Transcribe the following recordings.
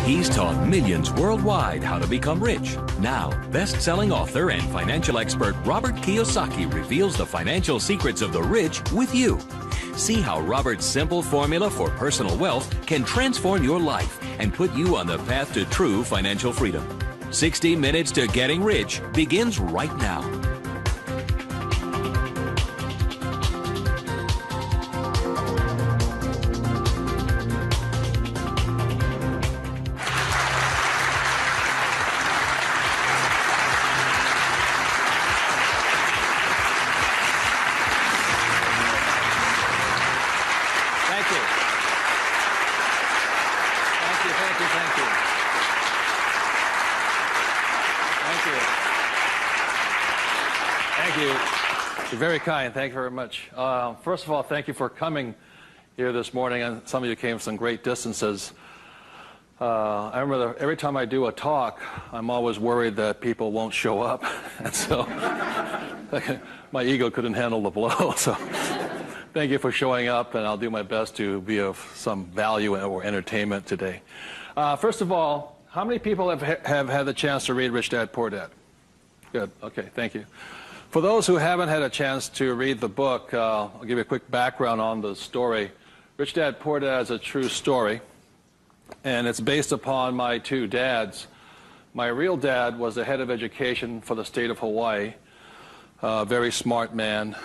He's taught millions worldwide how to become rich. Now, best-selling author and financial expert Robert Kiyosaki reveals the financial secrets of the rich with you. See how Robert's simple formula for personal wealth can transform your life and put you on the path to true financial freedom. 60 Minutes to Getting Rich begins right now. You're very kind. Thank you very much. First of all, thank you for coming here this morning. And some of you came from some great distances. I remember every time I do a talk, I'm always worried that people won't show up. And so my ego couldn't handle the blow. So thank you for showing up, and I'll do my best to be of some value or entertainment today. First of all, how many people have had the chance to read Rich Dad, Poor Dad? Good. Okay, thank you. For those who haven't had a chance to read the book, I'll give you a quick background on the story. Rich Dad, Poor Dad is a true story, and it's based upon my two dads. My real dad was the head of education for the state of Hawaii, a very smart man.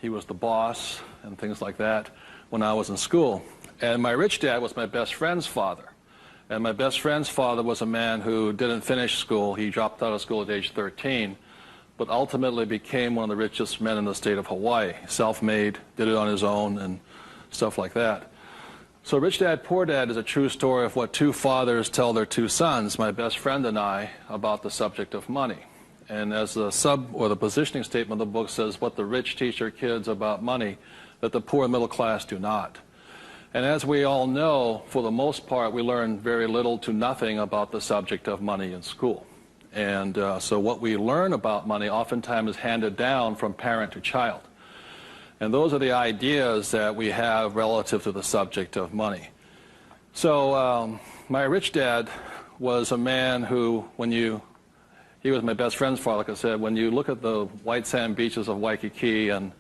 He was the boss and things like that when I was in school. And my rich dad was my best friend's father. And my best friend's father was a man who didn't finish school. He dropped out of school at age 13. But ultimately became one of the richest men in the state of Hawaii. Self-made, did it on his own, and stuff like that. So Rich Dad, Poor Dad is a true story of what two fathers tell their two sons, my best friend and I, about the subject of money. And as the the positioning statement of the book says, what the rich teach their kids about money, that the poor and middle class do not. And as we all know, for the most part, we learn very little to nothing about the subject of money in school. And so what we learn about money oftentimes is handed down from parent to child. And those are the ideas that we have relative to the subject of money. So my rich dad was a man who, he was my best friend's father, like I said, when you look at the white sand beaches of Waikiki and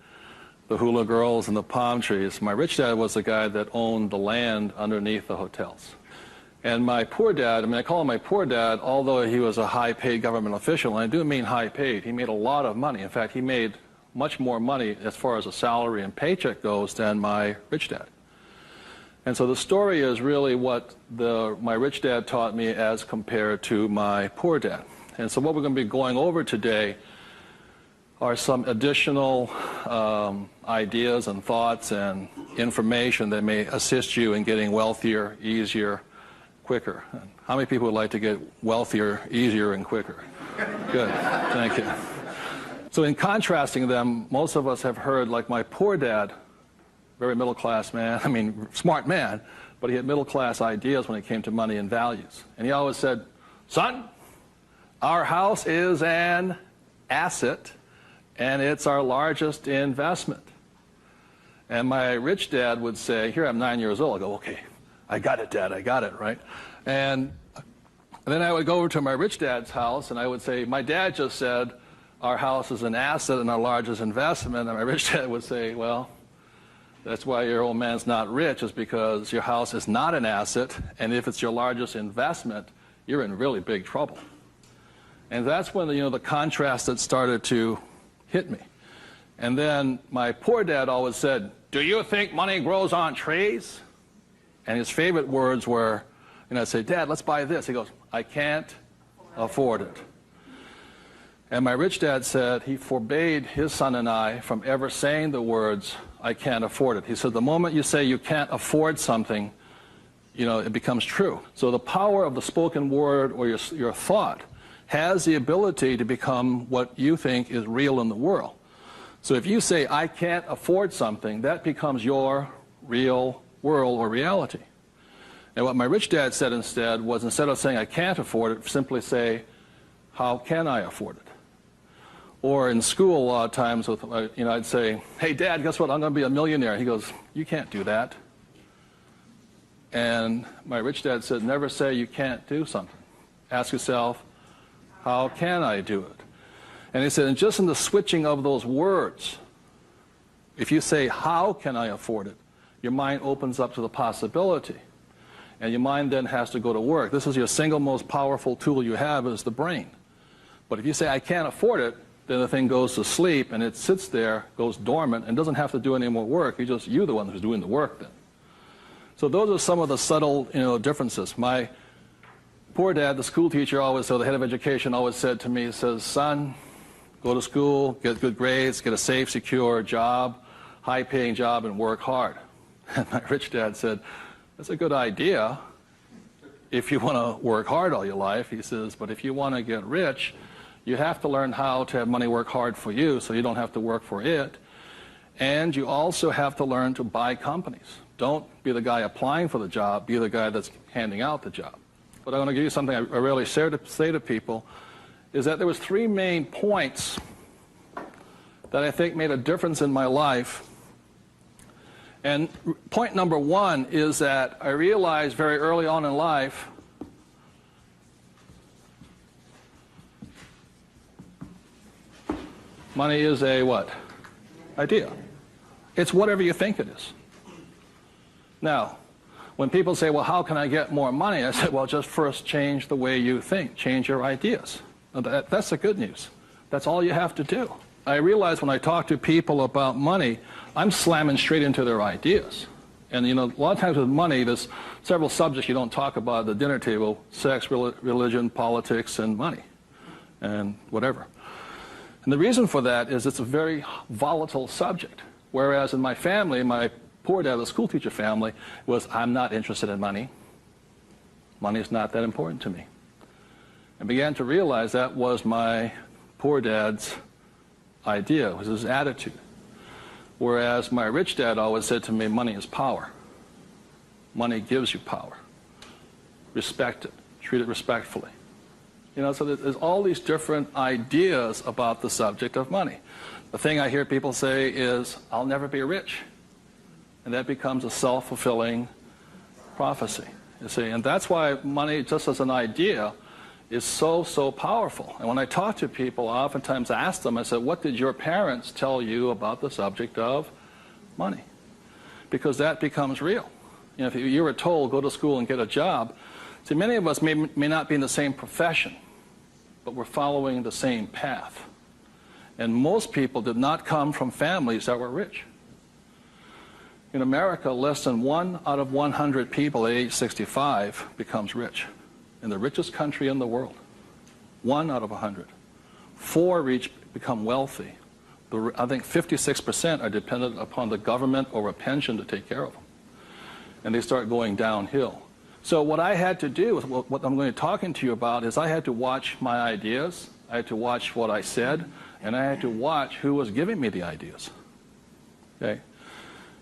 the hula girls and the palm trees, my rich dad was the guy that owned the land underneath the hotels. And my poor dad, I call him my poor dad, although he was a high-paid government official, and I do mean high-paid. He made a lot of money. In fact, he made much more money as far as a salary and paycheck goes than my rich dad. And so the story is really what my rich dad taught me as compared to my poor dad. And so what we're going to be going over today are some additional ideas and thoughts and information that may assist you in getting wealthier, easier, quicker. How many people would like to get wealthier, easier, and quicker? Good. Thank you. So in contrasting them, most of us have heard, like my poor dad, very middle-class man, smart man, but he had middle-class ideas when it came to money and values. And he always said, son, our house is an asset, and it's our largest investment. And my rich dad would say, here, I'm 9 years old. I go, okay. I got it, Dad, I got it, right? And then I would go over to my rich dad's house, and I would say, my dad just said, our house is an asset and our largest investment. And my rich dad would say, well, that's why your old man's not rich, is because your house is not an asset, and if it's your largest investment, you're in really big trouble. And that's when the contrast that started to hit me. And then my poor dad always said, do you think money grows on trees? And his favorite words were, I'd say, Dad, let's buy this. He goes, I can't afford it. And my rich dad said he forbade his son and I from ever saying the words, I can't afford it. He said, the moment you say you can't afford something, it becomes true. So the power of the spoken word or your thought has the ability to become what you think is real in the world. So if you say, I can't afford something, that becomes your real world or reality. And what my rich dad said instead was, instead of saying I can't afford it, simply say, how can I afford it? Or in school a lot of times, I'd say, hey Dad, guess what, I'm going to be a millionaire. He goes, you can't do that. And my rich dad said, never say you can't do something. Ask yourself, how can I do it? And he said, and just in the switching of those words, if you say, how can I afford it, your mind opens up to the possibility. And your mind then has to go to work. This is your single most powerful tool you have is the brain. But if you say, I can't afford it, then the thing goes to sleep and it sits there, goes dormant, and doesn't have to do any more work. You're the one who's doing the work then. So those are some of the subtle, differences. My poor dad, the school teacher, the head of education, always said to me, he says, son, go to school, get good grades, get a safe, secure job, high-paying job, and work hard. And my rich dad said, that's a good idea if you want to work hard all your life. He says, but if you want to get rich, you have to learn how to have money work hard for you so you don't have to work for it. And you also have to learn to buy companies. Don't be the guy applying for the job, be the guy that's handing out the job. But I want to give you something I rarely say to people, is that there was 3 main points that I think made a difference in my life. And point number 1 is that I realized very early on in life money is a what? Idea. It's whatever you think it is. Now, when people say, well, how can I get more money? I said, well, just first change the way you think. Change your ideas. That's the good news. That's all you have to do. I realize when I talk to people about money, I'm slamming straight into their ideas. And, a lot of times with money, there's several subjects you don't talk about at the dinner table: sex, religion, politics, and money, and whatever. And the reason for that is it's a very volatile subject. Whereas in my family, my poor dad, the school teacher family, was, I'm not interested in money. Money is not that important to me. I began to realize that was my poor dad's idea, was his attitude. Whereas my rich dad always said to me, money is power. Money gives you power. Respect it. Treat it respectfully. So there's all these different ideas about the subject of money. The thing I hear people say is, I'll never be rich. And that becomes a self-fulfilling prophecy, you see. And that's why money, just as an idea, is so, so powerful. And when I talk to people, I oftentimes ask them, I said, what did your parents tell you about the subject of money? Because that becomes real. If you were told, go to school and get a job, see, many of us may not be in the same profession, but we're following the same path. And most people did not come from families that were rich. In America, less than 1 out of 100 people at age 65 becomes rich. In the richest country in the world. 1 out of 100. 4 become wealthy. I think 56% are dependent upon the government or a pension to take care of them. And they start going downhill. So what I had to do, what I'm going to be talking to you about, is I had to watch my ideas, I had to watch what I said, and I had to watch who was giving me the ideas. Okay?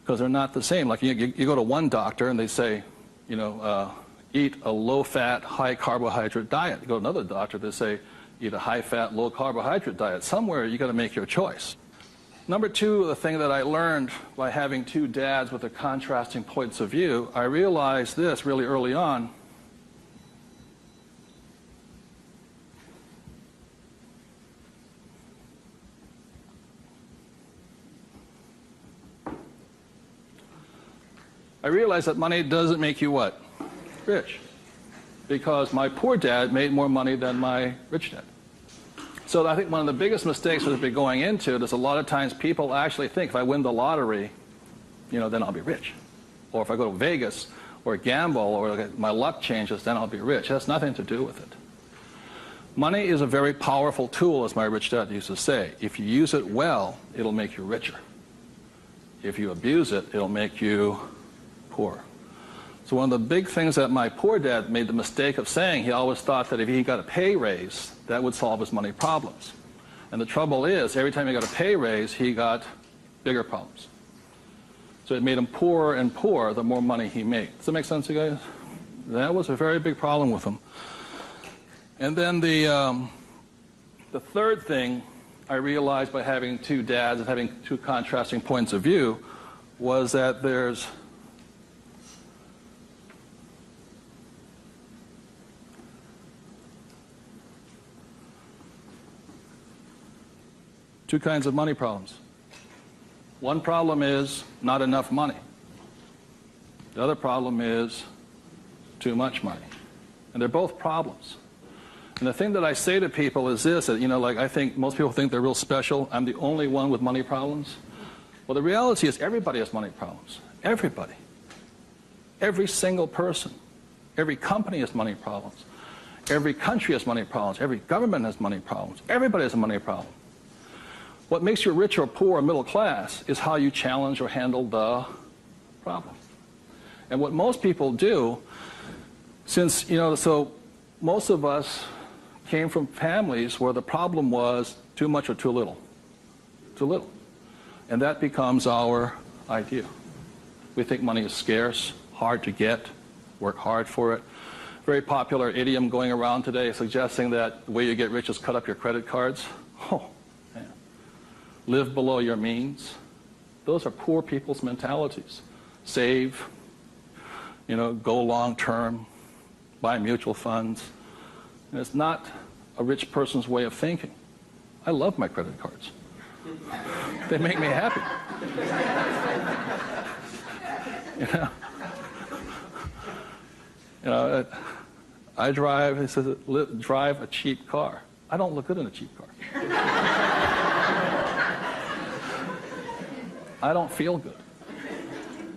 Because they're not the same. Like you go to one doctor and they say, eat a low-fat, high-carbohydrate diet. You go to another doctor, they say, eat a high-fat, low-carbohydrate diet. Somewhere you got to make your choice. Number 2, the thing that I learned by having 2 dads with their contrasting points of view, I realized this really early on. I realized that money doesn't make you what? Rich. Because my poor dad made more money than my rich dad. So I think one of the biggest mistakes we've been going into is a lot of times people actually think if I win the lottery, then I'll be rich. Or if I go to Vegas or gamble or my luck changes, then I'll be rich. It has nothing to do with it. Money is a very powerful tool, as my rich dad used to say. If you use it well, it'll make you richer. If you abuse it, it'll make you poor. So one of the big things that my poor dad made the mistake of saying, he always thought that if he got a pay raise, that would solve his money problems. And the trouble is, every time he got a pay raise, he got bigger problems. So it made him poorer and poorer the more money he made. Does that make sense, you guys? That was a very big problem with him. And then the third thing I realized by having 2 dads and having 2 contrasting points of view was that there's two kinds of money problems. One problem is not enough money. The other problem is too much money. And they're both problems. And the thing that I say to people is this, that, like I think most people think they're real special. I'm the only one with money problems. Well, the reality is everybody has money problems. Everybody. Every single person. Every company has money problems. Every country has money problems. Every government has money problems. Everybody has a money problem. What makes you rich or poor or middle class is how you challenge or handle the problem. And what most people do, since, so most of us came from families where the problem was too much or too little. Too little. And that becomes our idea. We think money is scarce, hard to get, work hard for it. Very popular idiom going around today suggesting that the way you get rich is cut up your credit cards. Oh, man. Live below your means. Those are poor people's mentalities. Save, go long term, buy mutual funds. And it's not a rich person's way of thinking. I love my credit cards. They make me happy. I drive, he says, drive a cheap car. I don't look good in a cheap car. I don't feel good.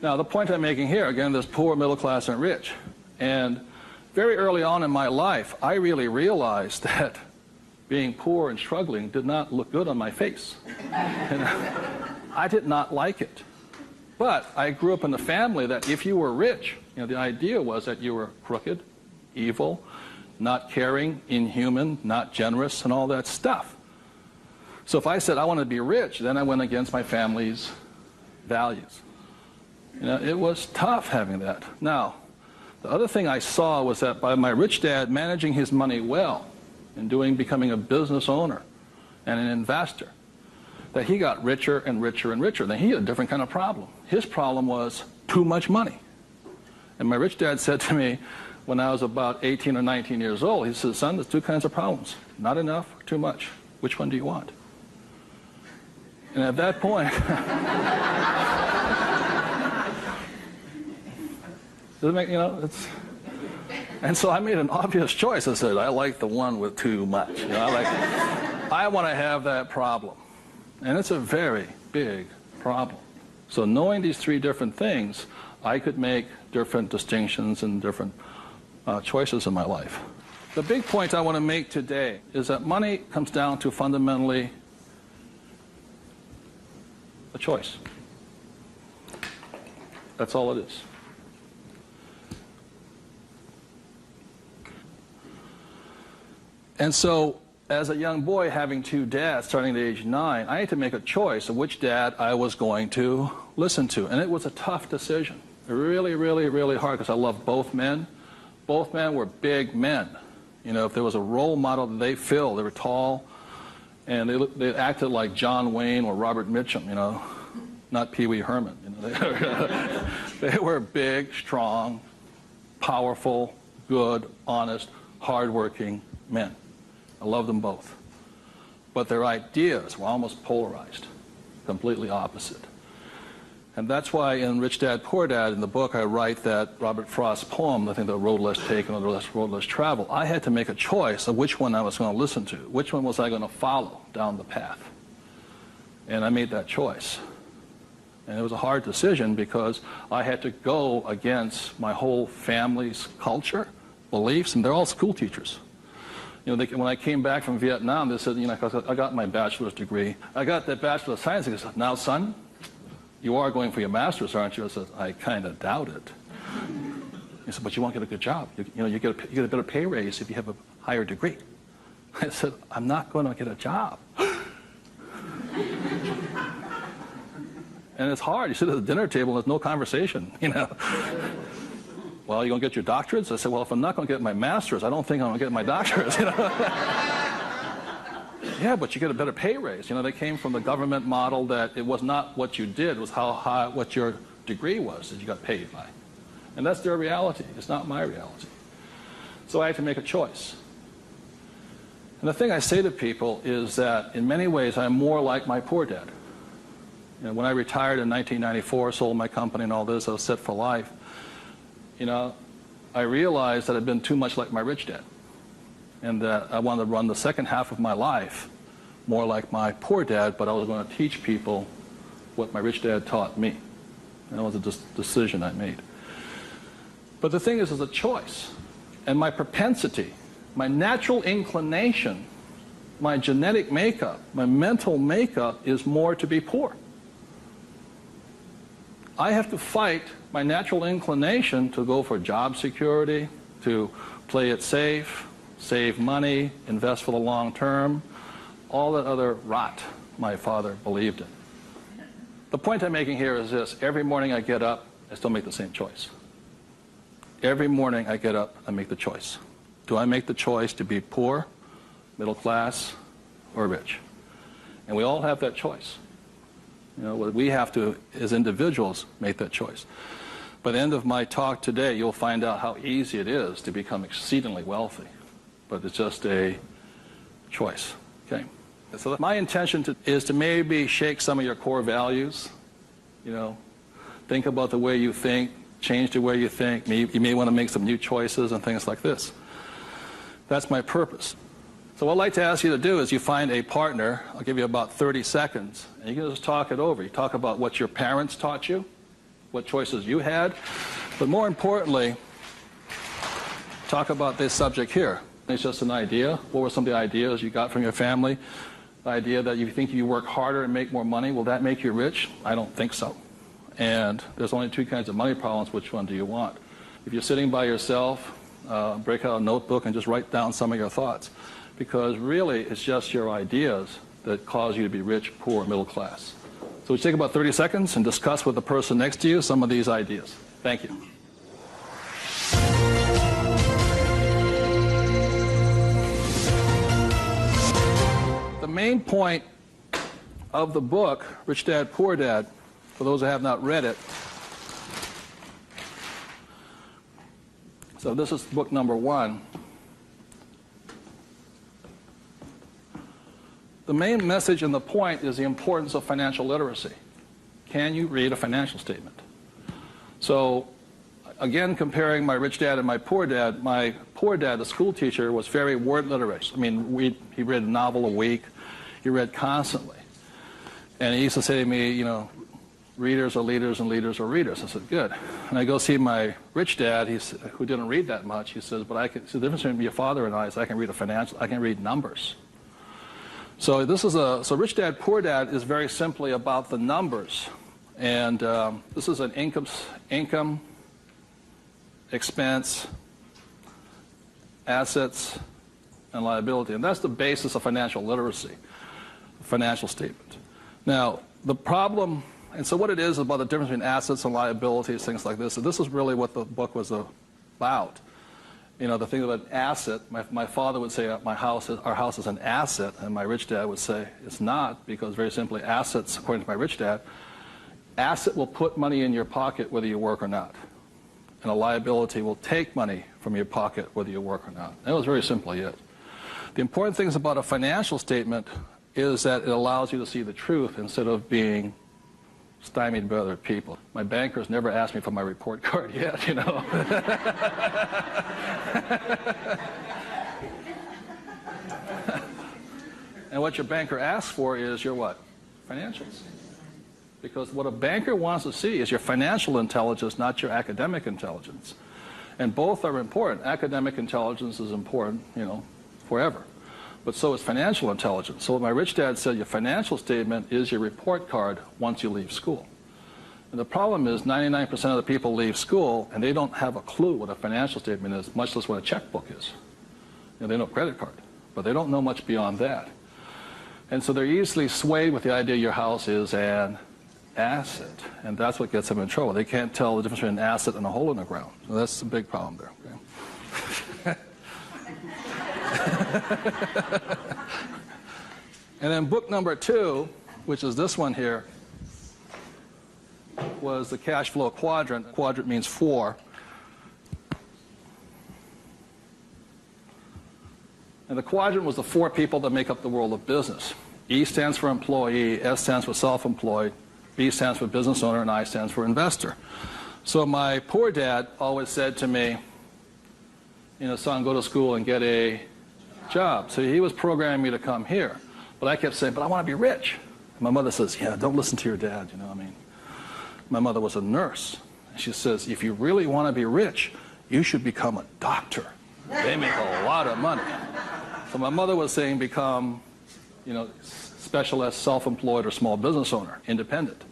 Now, the point I'm making here, again, there's poor, middle class, and rich. And very early on in my life, I really realized that being poor and struggling did not look good on my face. I did not like it. But I grew up in a family that if you were rich, the idea was that you were crooked, evil, not caring, inhuman, not generous, and all that stuff. So if I said I want to be rich, then I went against my family's values. It was tough having that. Now, the other thing I saw was that by my rich dad managing his money well and becoming a business owner and an investor, that he got richer and richer and richer. Then he had a different kind of problem. His problem was too much money. And my rich dad said to me when I was about 18 or 19 years old, he said, son, there's two kinds of problems. Not enough or too much. Which one do you want? And at that point, and so I made an obvious choice. I said, I like the one with too much. I want to have that problem. And it's a very big problem. So knowing these three different things, I could make different distinctions and different choices in my life. The big point I want to make today is that money comes down to fundamentally a choice. That's all it is. And so, as a young boy having two dads starting at age 9, I had to make a choice of which dad I was going to listen to. And it was a tough decision. Really, really, really hard because I loved both men. Both men were big men. If there was a role model that they filled, they were tall, and they acted like John Wayne or Robert Mitchum, not Pee Wee Herman. They were big, strong, powerful, good, honest, hardworking men. I love them both. But their ideas were almost polarized, completely opposite. And that's why in Rich Dad, Poor Dad, in the book, I write that Robert Frost's poem, I think The Road Less Taken or The Road Less Traveled, I had to make a choice of which one I was going to listen to. Which one was I going to follow down the path? And I made that choice. And it was a hard decision because I had to go against my whole family's culture, beliefs, and they're all school teachers. When I came back from Vietnam, they said, I got my bachelor's degree. I got that Bachelor of Science. They said, now, son, you are going for your master's, aren't you? I said, I kind of doubt it. He said, but you won't get a good job. You get a better pay raise if you have a higher degree. I said, I'm not going to get a job. And it's hard. You sit at the dinner table and there's no conversation, Well, you going to get your doctorates? I said, well, if I'm not going to get my master's, I don't think I'm going to get my doctorates. Yeah, but you get a better pay raise. They came from the government model that it was not what you did, it was how high, what your degree was that you got paid by. And that's their reality. It's not my reality. So I had to make a choice. And the thing I say to people is that in many ways I'm more like my poor dad. You know, when I retired in 1994, sold my company and all this, I was set for life. You know, I realized that I'd been too much like my rich dad, and that I wanted to run the second half of my life more like my poor dad, but I was going to teach people what my rich dad taught me. And that was a decision I made. But the thing is, it's a choice. And my propensity, my natural inclination, my genetic makeup, my mental makeup is more to be poor. I have to fight my natural inclination to go for job security, to play it safe, save money, invest for the long term, all that other rot my father believed in. The point I'm making here is this: every morning I get up, I still make the same choice. Every morning I get up, I make the choice. Do I make the choice to be poor, middle class, or rich? And we all have that choice. You know, we have to, as individuals, make that choice. By the end of my talk today, you'll find out how easy it is to become exceedingly wealthy. But it's just a choice. Okay? So my intention is to maybe shake some of your core values. You know, think about the way you think, change the way you think. You may want to make some new choices and things like this. That's my purpose. So what I'd like to ask you to do is you find a partner. I'll give you about 30 seconds, and you can just talk it over. You talk about what your parents taught you, what choices you had, but more importantly, talk about this subject here. It's just an idea. What were some of the ideas you got from your family? The idea that you think you work harder and make more money, will that make you rich? I don't think so. And there's only two kinds of money problems. Which one do you want? If you're sitting by yourself, break out a notebook and just write down some of your thoughts. Because really, it's just your ideas that cause you to be rich, poor, middle class. So we take about 30 seconds and discuss with the person next to you some of these ideas. Thank you. The main point of the book, Rich Dad, Poor Dad, for those who have not read it, so this is book number 1. The main message and the point is the importance of financial literacy. Can you read a financial statement? So, again, comparing my rich dad and my poor dad, the school teacher, was very word literate. I mean, he read a novel a week. He read constantly. And he used to say to me, you know, readers are leaders and leaders are readers. I said, good. And I go see my rich dad, who didn't read that much. He says, but the difference between your father and I is I can read numbers. So so Rich Dad, Poor Dad is very simply about the numbers. And this is an income, expense, assets, and liability. And that's the basis of financial literacy, financial statement. Now, the problem, and so what it is about the difference between assets and liabilities, things like this, and this is really what the book was about. You know, the thing about an asset, my father would say our house is an asset, and my rich dad would say it's not, because very simply assets, according to my rich dad, asset will put money in your pocket whether you work or not. And a liability will take money from your pocket whether you work or not. That was very simply it. The important things about a financial statement is that it allows you to see the truth instead of being stymied by other people. My bankers never asked me for my report card yet, you know. And what your banker asks for is your what? Financials. Because what a banker wants to see is your financial intelligence, not your academic intelligence. And both are important. Academic intelligence is important, you know, forever. But so is financial intelligence. So what my rich dad said, your financial statement is your report card once you leave school. And the problem is 99% of the people leave school and they don't have a clue what a financial statement is, much less what a checkbook is. You know, they know credit card, but they don't know much beyond that. And so they're easily swayed with the idea your house is an asset. And that's what gets them in trouble. They can't tell the difference between an asset and a hole in the ground. So that's a big problem there. Okay? And then book number 2, which is this one here, was the cash flow quadrant. Quadrant means 4. And the quadrant was the 4 people that make up the world of business. E stands for employee, S stands for self-employed, B stands for business owner, and I stands for investor. So my poor dad always said to me, son, go to school and get a job. So he was programming me to come here. But I kept saying, but I want to be rich. And my mother says, yeah, don't listen to your dad, My mother was a nurse. And she says, if you really want to be rich, you should become a doctor. They make a lot of money. So my mother was saying become, specialist, self-employed, or small business owner, independent.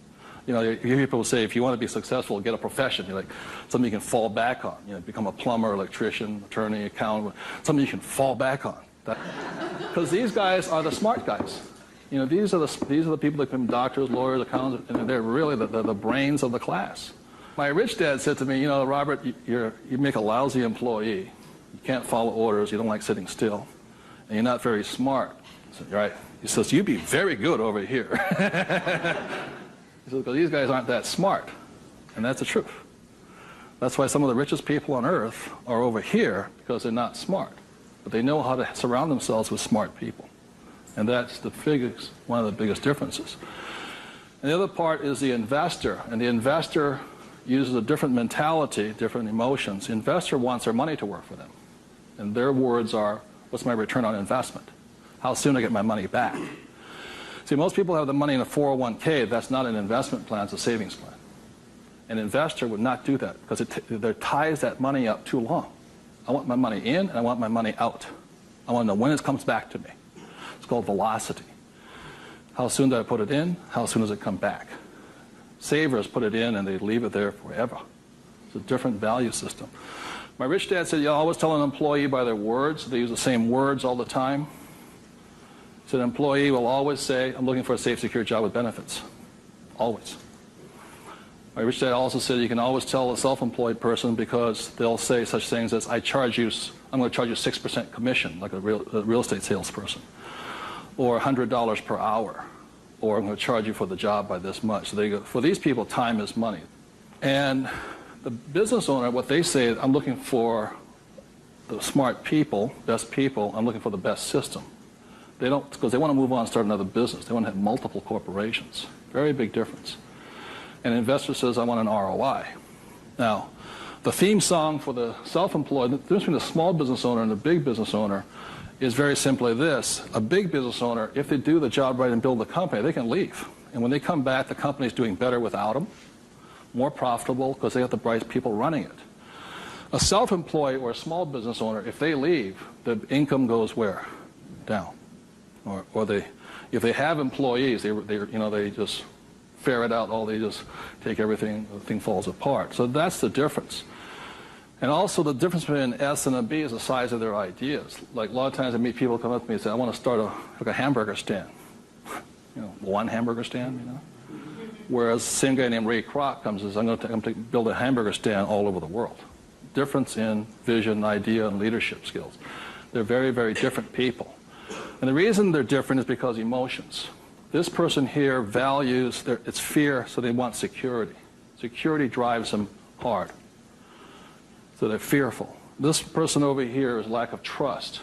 You hear people say, if you want to be successful, get a profession. Something you can fall back on. Become a plumber, electrician, attorney, accountant, something you can fall back on. Because these guys are the smart guys. These are the people that become doctors, lawyers, accountants, and they're really the brains of the class. My rich dad said to me, Robert, you make a lousy employee. You can't follow orders. You don't like sitting still. And you're not very smart. I said, right. He says, you'd be very good over here. He says, because these guys aren't that smart. And that's the truth. That's why some of the richest people on earth are over here, because they're not smart. But they know how to surround themselves with smart people. And that's one of the biggest differences. And the other part is the investor. And the investor uses a different mentality, different emotions. The investor wants their money to work for them. And their words are, what's my return on investment? How soon do I get my money back? See, most people have the money in a 401k. That's not an investment plan, it's a savings plan. An investor would not do that because it ties that money up too long. I want my money in and I want my money out. I want to know when it comes back to me. It's called velocity. How soon do I put it in? How soon does it come back? Savers put it in and they leave it there forever. It's a different value system. My rich dad said, you always tell an employee by their words. They use the same words all the time. He said, an employee will always say, I'm looking for a safe, secure job with benefits. Always. My rich dad also said you can always tell a self-employed person because they'll say such things as, I'm going to charge you 6% commission, like a real estate salesperson, or $100 per hour, or I'm going to charge you for the job by this much. So they go, for these people, time is money. And the business owner, what they say is, I'm looking for the smart people, best people, I'm looking for the best system. They don't, because they want to move on and start another business. They want to have multiple corporations. Very big difference. And an investor says, I want an ROI. Now, the theme song for the self-employed, the difference between the small business owner and the big business owner is very simply this. A big business owner, if they do the job right and build the company, they can leave. And when they come back, the company's doing better without them, more profitable because they have the right people running it. A self-employed or a small business owner, if they leave, the income goes where? Down. Or if they have employees, they just ferret out they just take everything, the thing falls apart. So that's the difference. And also the difference between an S and a B is the size of their ideas. Like a lot of times I meet people come up to me and say, I want to start a hamburger stand. One hamburger stand, Whereas the same guy named Ray Kroc comes and says, I'm going to build a hamburger stand all over the world. Difference in vision, idea, and leadership skills. They're very, very different people. And the reason they're different is because emotions. This person here values, it's fear, so they want security. Security drives them hard. So they're fearful. This person over here is lack of trust.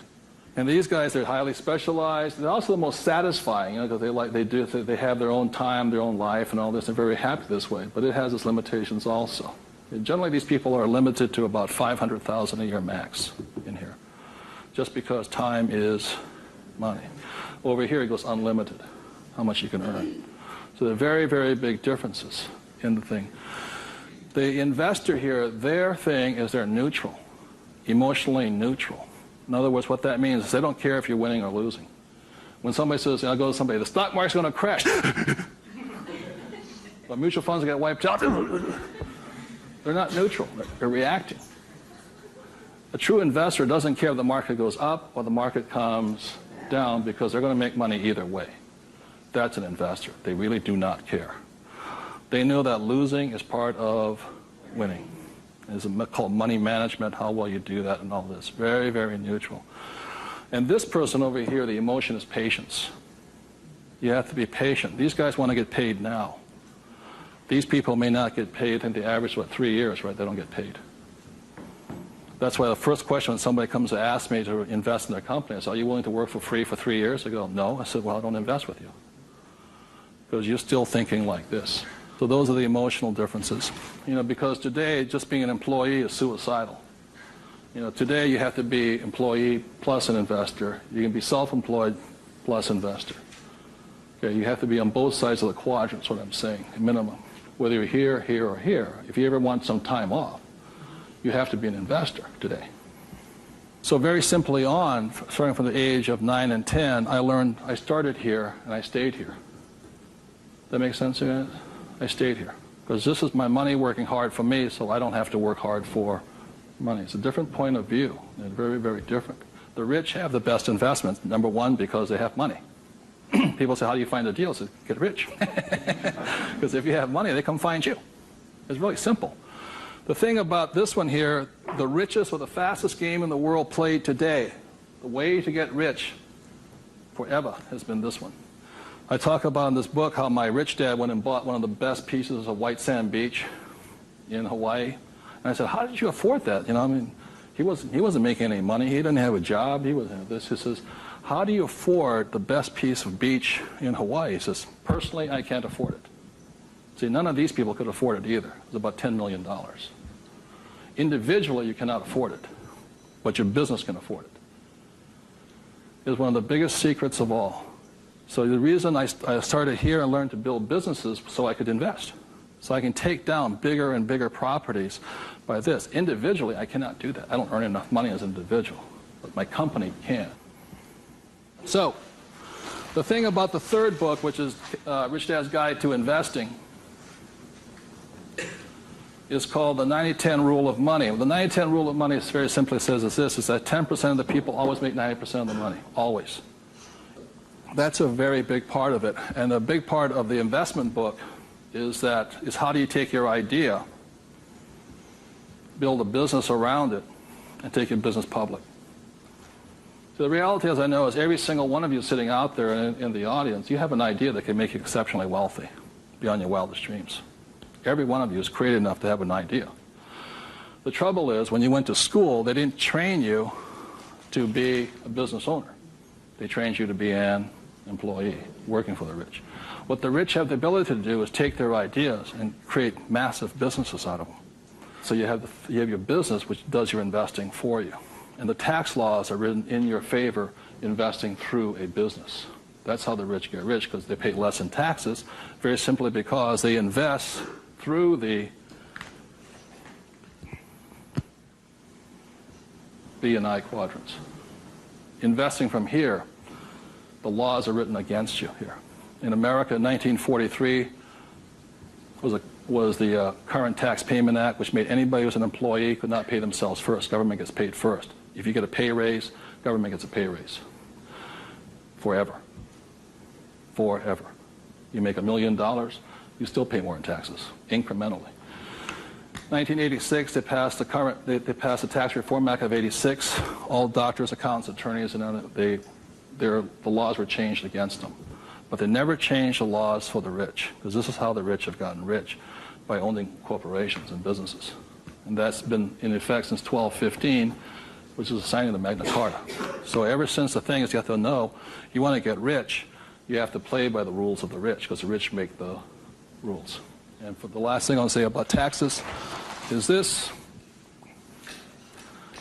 And these guys, they're highly specialized. They're also the most satisfying, because they have their own time, their own life, and all this. They're very happy this way, but it has its limitations also. And generally, these people are limited to about $500,000 a year max in here, just because time is money. Over here, it goes unlimited, how much you can earn. So there are very, very big differences in the thing. The investor here, their thing is they're neutral, emotionally neutral. In other words, what that means is they don't care if you're winning or losing. When somebody says, I go to somebody, the stock market's going to crash. But mutual funds get wiped out. They're not neutral. They're reacting. A true investor doesn't care if the market goes up or the market comes down because they're going to make money either way. That's an investor. They really do not care. They know that losing is part of winning. It's called money management, how well you do that and all this. Very, very neutral. And this person over here, the emotion is patience. You have to be patient. These guys want to get paid now. These people may not get paid. I think the average is, 3 years, right? They don't get paid. That's why the first question when somebody comes to ask me to invest in their company is, are you willing to work for free for 3 years? I go, no. I said, well, I don't invest with you. Because you're still thinking like this. So those are the emotional differences. Because today, just being an employee is suicidal. Today you have to be employee plus an investor. You can be self-employed plus investor. Okay, you have to be on both sides of the quadrant, is what I'm saying, minimum. Whether you're here, here, or here. If you ever want some time off, you have to be an investor today. So very simply on, starting from the age of 9 and 10, I started here and I stayed here. That makes sense to you guys? I stayed here. Because this is my money working hard for me, so I don't have to work hard for money. It's a different point of view. They're very, very different. The rich have the best investments, number one, because they have money. People say, how do you find the deals? Get rich. Because if you have money, they come find you. It's really simple. The thing about this one here, the richest or the fastest game in the world played today, the way to get rich forever has been this one. I talk about in this book how my rich dad went and bought one of the best pieces of white sand beach in Hawaii. And I said, how did you afford that? He wasn't making any money. He didn't have a job. He wasn't this. He says, how do you afford the best piece of beach in Hawaii? He says, personally, I can't afford it. See, none of these people could afford it either. It was about $10 million. Individually, you cannot afford it, but your business can afford it. It's one of the biggest secrets of all. So the reason I started here and learned to build businesses so I could invest. So I can take down bigger and bigger properties by this. Individually, I cannot do that. I don't earn enough money as an individual, but my company can. So the thing about the third book, which is Rich Dad's Guide to Investing, is called the 90-10 rule of money. The 90-10 rule of money is very simply says is this, is that 10% of the people always make 90% of the money, always. That's a very big part of it. And a big part of the investment book is how do you take your idea, build a business around it, and take your business public. So the reality, as I know, is every single one of you sitting out there in the audience, you have an idea that can make you exceptionally wealthy beyond your wildest dreams. Every one of you is creative enough to have an idea. The trouble is, when you went to school, they didn't train you to be a business owner. They trained you to be an employee, working for the rich. What the rich have the ability to do is take their ideas and create massive businesses out of them. So you have your business, which does your investing for you. And the tax laws are written in your favor, investing through a business. That's how the rich get rich, because they pay less in taxes, very simply because they invest through the B and I quadrants. Investing from here, the laws are written against you here. In America, 1943 was the Current Tax Payment Act, which made anybody who was an employee could not pay themselves first. Government gets paid first. If you get a pay raise, government gets a pay raise. Forever. Forever. You make $1 million, you still pay more in taxes, incrementally. 1986, they passed the Tax Reform Act of '86. All doctors, accountants, attorneys, and the laws were changed against them. But they never changed the laws for the rich, because this is how the rich have gotten rich, by owning corporations and businesses. And that's been in effect since 1215, which is the signing of the Magna Carta. So ever since the thing is, you have to know, you want to get rich, you have to play by the rules of the rich, because the rich make the rules. And for the last thing I'll say about taxes is this.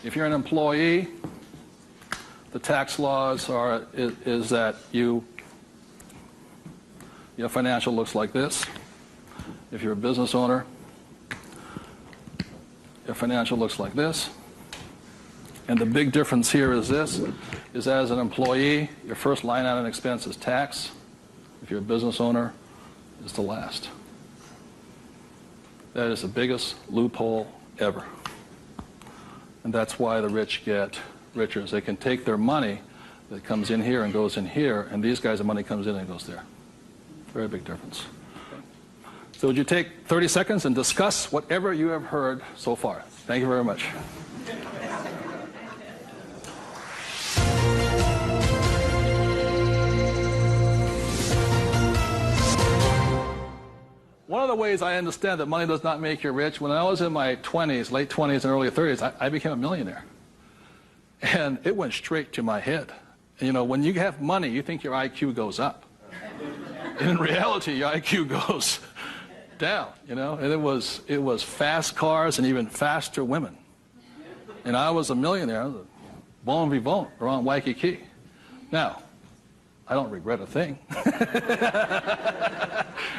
If you're an employee, the tax laws is that your financial looks like this. If you're a business owner, your financial looks like this. And the big difference here is this, is as an employee, your first line item expense is tax. If you're a business owner, it's the last. That is the biggest loophole ever. And that's why the rich get richer. They can take their money that comes in here and goes in here, and these guys, the money comes in and goes there. Very big difference. So would you take 30 seconds and discuss whatever you have heard so far? Thank you very much. One of of the ways I understand that money does not make you rich, when I was in my 20s, late 20s and early 30s, I became a millionaire. And it went straight to my head. And, you know, when you have money, you think your IQ goes up. And in reality, your IQ goes down, you know. And it was fast cars and even faster women. And I was a millionaire. I was a bon vivant around Waikiki. Now, I don't regret a thing.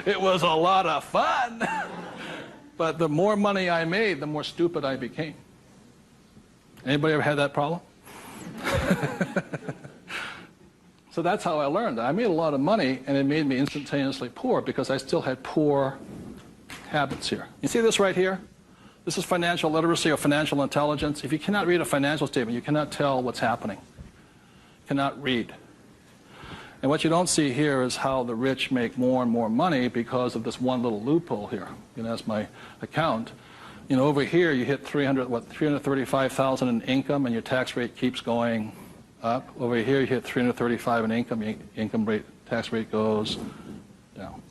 It was a lot of fun. But the more money I made, the more stupid I became. Anybody ever had that problem? So that's how I learned. I made a lot of money, and it made me instantaneously poor because I still had poor habits here. You see this right here? This is financial literacy or financial intelligence. If you cannot read a financial statement, you cannot tell what's happening. You cannot read. And what you don't see here is how the rich make more and more money because of this one little loophole here. You know, that's my account. You know, over here you hit 335,000 in income, and your tax rate keeps going up. Over here you hit 335 in income, tax rate goes down.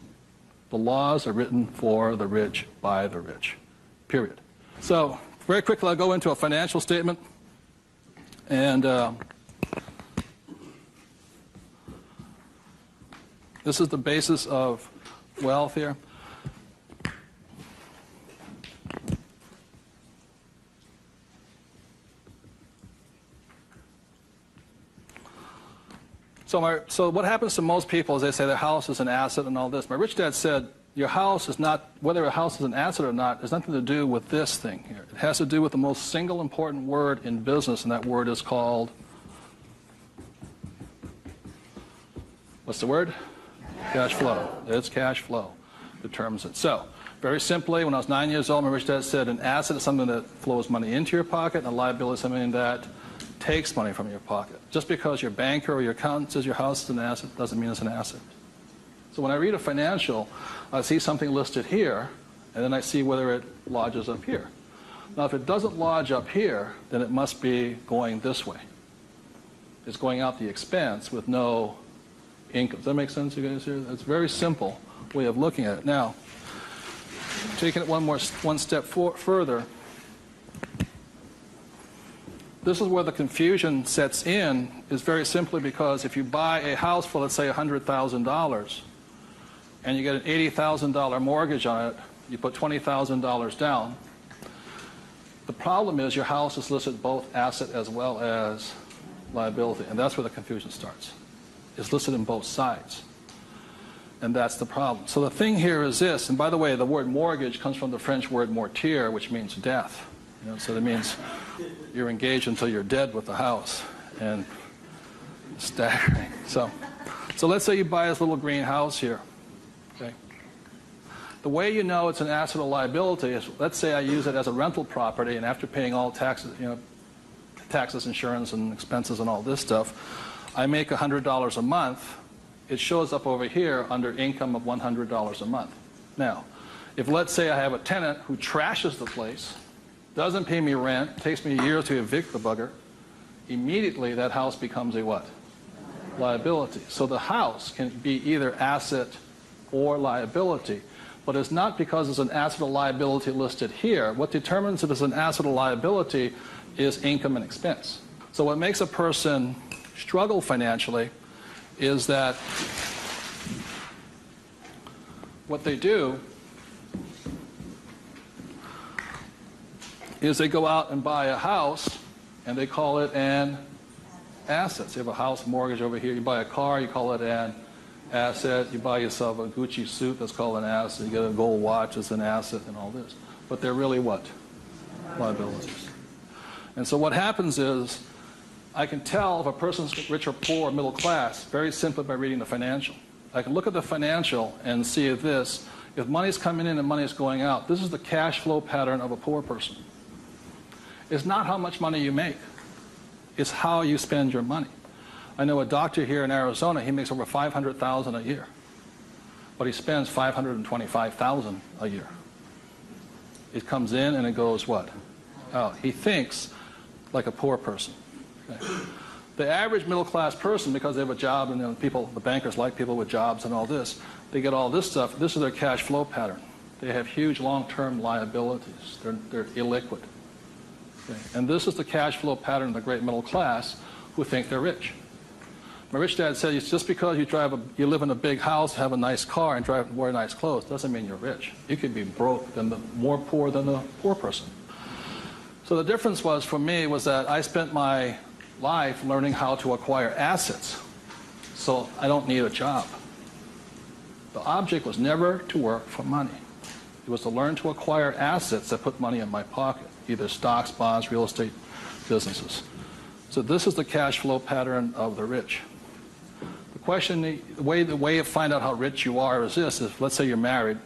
The laws are written for the rich by the rich. Period. So very quickly I'll go into a financial statement, and this is the basis of wealth here. So what happens to most people is they say their house is an asset and all this. My rich dad said, your house is not, whether a house is an asset or not, has nothing to do with this thing here. It has to do with the most single important word in business, and that word is called, what's the word? Cash flow. It's cash flow determines it. So, very simply, when I was 9 years old, my rich dad said an asset is something that flows money into your pocket, and a liability is something that takes money from your pocket. Just because your banker or your accountant says your house is an asset doesn't mean it's an asset. So when I read a financial, I see something listed here, and then I see whether it lodges up here. Now, if it doesn't lodge up here, then it must be going this way. It's going out the expense with no income. Does that make sense, you guys here? That's a very simple way of looking at it. Now, taking it one step further, this is where the confusion sets in, is very simply because if you buy a house for, let's say, $100,000, and you get an $80,000 mortgage on it, you put $20,000 down, the problem is your house is listed both asset as well as liability, and that's where the confusion starts. It's listed in both sides, and that's the problem. So the thing here is this, and by the way, the word mortgage comes from the French word mortier, which means death. You know, so that means you're engaged until you're dead with the house, and staggering. So let's say you buy this little green house here. Okay. The way you know it's an asset or liability is, let's say I use it as a rental property, and after paying all taxes, you know, taxes, insurance, and expenses, and all this stuff, I make $100 a month. It shows up over here under income of $100 a month. Now, if let's say I have a tenant who trashes the place, doesn't pay me rent, takes me a year to evict the bugger, immediately that house becomes a what? Liability. So the house can be either asset or liability, but it's not because it's an asset or liability listed here. What determines it as an asset or liability is income and expense. So what makes a person struggle financially is that what they do is they go out and buy a house, and they call it an asset. So you have a house mortgage over here. You buy a car, you call it an asset. You buy yourself a Gucci suit, that's called an asset. You get a gold watch, it's an asset, and all this. But they're really what? Liabilities. And so what happens is, I can tell if a person's rich or poor or middle class very simply by reading the financial. I can look at the financial and see this. If money's coming in and money's going out, this is the cash flow pattern of a poor person. It's not how much money you make. It's how you spend your money. I know a doctor here in Arizona, he makes over $500,000 a year. But he spends $525,000 a year. It comes in and it goes what? Out. He thinks like a poor person. Okay. The average middle-class person, because they have a job, and the bankers like people with jobs and all this, they get all this stuff. This is their cash flow pattern. They have huge long-term liabilities. They're illiquid. Okay? And this is the cash flow pattern of the great middle class who think they're rich. My rich dad said, just because you live in a big house, have a nice car, and wear nice clothes, doesn't mean you're rich. You could be broke, more poor than a poor person. So the difference for me was that I spent my life learning how to acquire assets, so I don't need a job. The object was never to work for money. It was to learn to acquire assets that put money in my pocket, either stocks, bonds, real estate, businesses. So this is the cash flow pattern of the rich. The way to find out how rich you are is this: let's say you're married,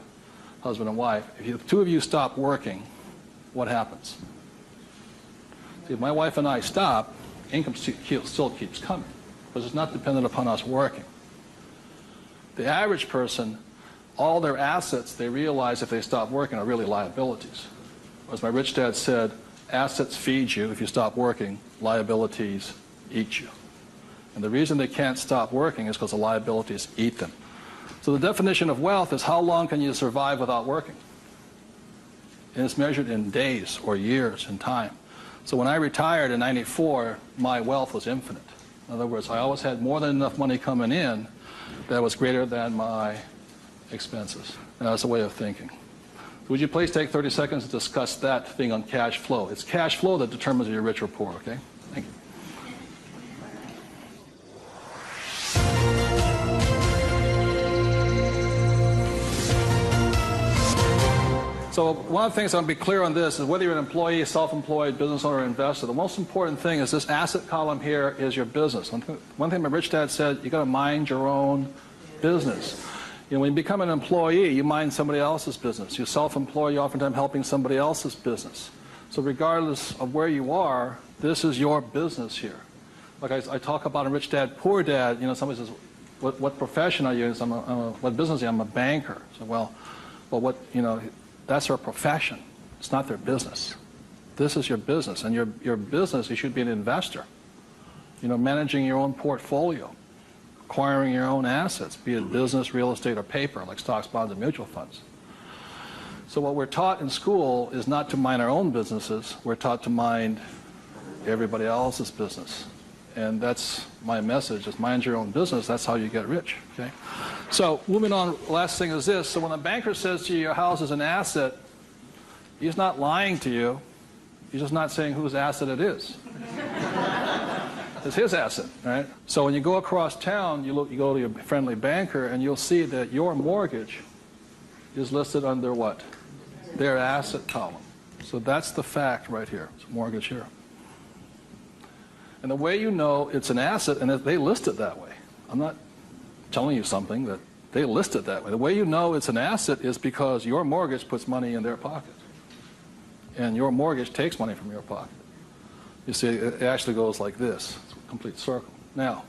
husband and wife. If the two of you stop working, what happens? See, if my wife and I stop, income still keeps coming, because it's not dependent upon us working. The average person, all their assets, they realize if they stop working, are really liabilities. As my rich dad said, assets feed you if you stop working, liabilities eat you. And the reason they can't stop working is because the liabilities eat them. So the definition of wealth is how long can you survive without working? And it's measured in days or years in time. So when I retired in '94, my wealth was infinite. In other words, I always had more than enough money coming in that was greater than my expenses. And that's a way of thinking. Would you please take 30 seconds to discuss that thing on cash flow? It's cash flow that determines if you're rich or poor, okay? Thank you. So one of the things I want to be clear on this is whether you're an employee, self-employed, business owner, or investor, the most important thing is this asset column here is your business. One thing my rich dad said, you got to mind your own business. You know, when you become an employee, you mind somebody else's business. You're self-employed, you're oftentimes helping somebody else's business. So regardless of where you are, this is your business here. Like I talk about a rich dad, poor dad, you know, somebody says, what profession are you? What business are you? I'm a banker. So, well, what, you know, that's their profession. It's not their business. This is your business, and your business, you should be an investor. You know, managing your own portfolio, acquiring your own assets, be it business, real estate, or paper, like stocks, bonds, and mutual funds. So what we're taught in school is not to mind our own businesses. We're taught to mind everybody else's business. And that's my message, is mind your own business. That's how you get rich, okay? So moving on, last thing is this. So when a banker says to you your house is an asset, he's not lying to you. He's just not saying whose asset it is. It's his asset, right? So when you go across town, you go to your friendly banker, and you'll see that your mortgage is listed under what? Their asset column. So that's the fact right here. It's a mortgage here. And the way you know it's an asset, and they list it that way. I'm not telling you something, that they list it that way. The way you know it's an asset is because your mortgage puts money in their pocket. And your mortgage takes money from your pocket. You see, it actually goes like this. It's a complete circle. Now,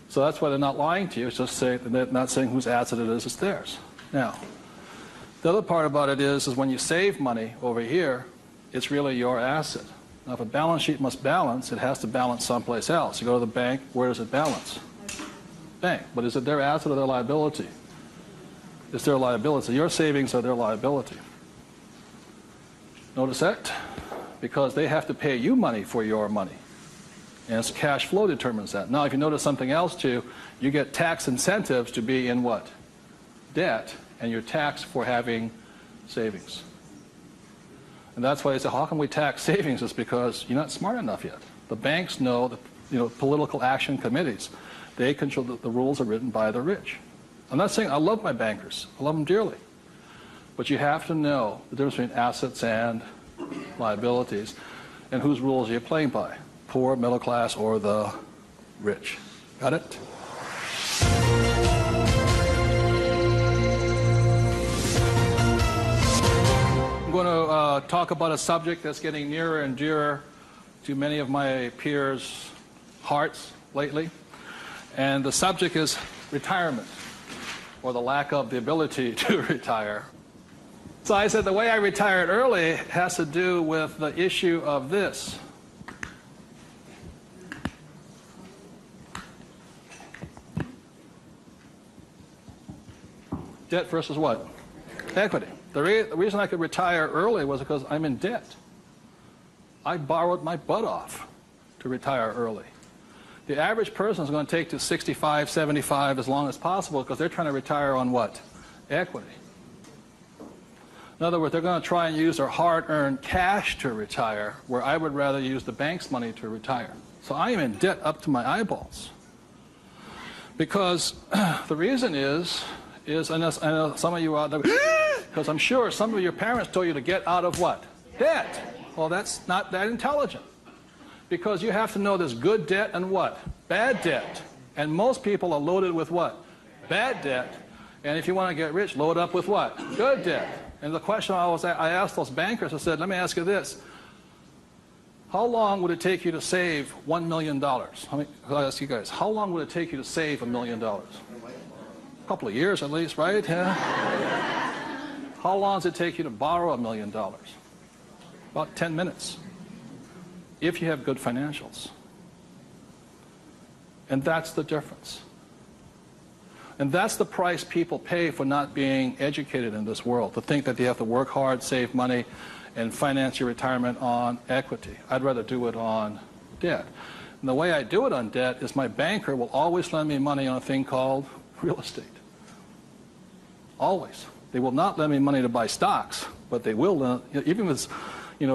so that's why they're not lying to you. It's just they're not saying whose asset it is, it's theirs. Now, the other part about it is when you save money over here, it's really your asset. Now, if a balance sheet must balance, it has to balance someplace else. You go to the bank, where does it balance? Bank. But is it their asset or their liability? It's their liability. Your savings are their liability. Notice that? Because they have to pay you money for your money. And it's cash flow determines that. Now, if you notice something else too, you get tax incentives to be in what? Debt, and you're taxed for having savings. And that's why they say, how can we tax savings? It's because you're not smart enough yet. The banks know, political action committees, they control, the rules are written by the rich. I'm not saying I love my bankers. I love them dearly. But you have to know the difference between assets and liabilities, and whose rules are you playing by? Poor, middle class, or the rich? Got it? I'm going to talk about a subject that's getting nearer and dearer to many of my peers' hearts lately. And the subject is retirement, or the lack of the ability to retire. So I said the way I retired early has to do with the issue of this. Debt versus what? Equity. The reason I could retire early was because I'm in debt. I borrowed my butt off to retire early. The average person is going to take to 65, 75 as long as possible because they're trying to retire on what? Equity. In other words, they're going to try and use their hard-earned cash to retire, where I would rather use the bank's money to retire. So I am in debt up to my eyeballs. Because the reason is I know some of you out there, because I'm sure some of your parents told you to get out of what? Debt. Well, that's not that intelligent. Because you have to know there's good debt and what? Bad debt. And most people are loaded with what? Bad debt. And if you want to get rich, load up with what? Good debt. And the question I asked those bankers, I said, let me ask you this. How long would it take you to save $1 million? I'll ask you guys, how long would it take you to save $1 million? A couple of years at least, right? Yeah. How long does it take you to borrow $1 million? About 10 minutes. If you have good financials. And that's the difference. And that's the price people pay for not being educated in this world, to think that they have to work hard, save money, and finance your retirement on equity. I'd rather do it on debt. And the way I do it on debt is my banker will always lend me money on a thing called real estate. Always. They will not lend me money to buy stocks, but they will lend, even if it's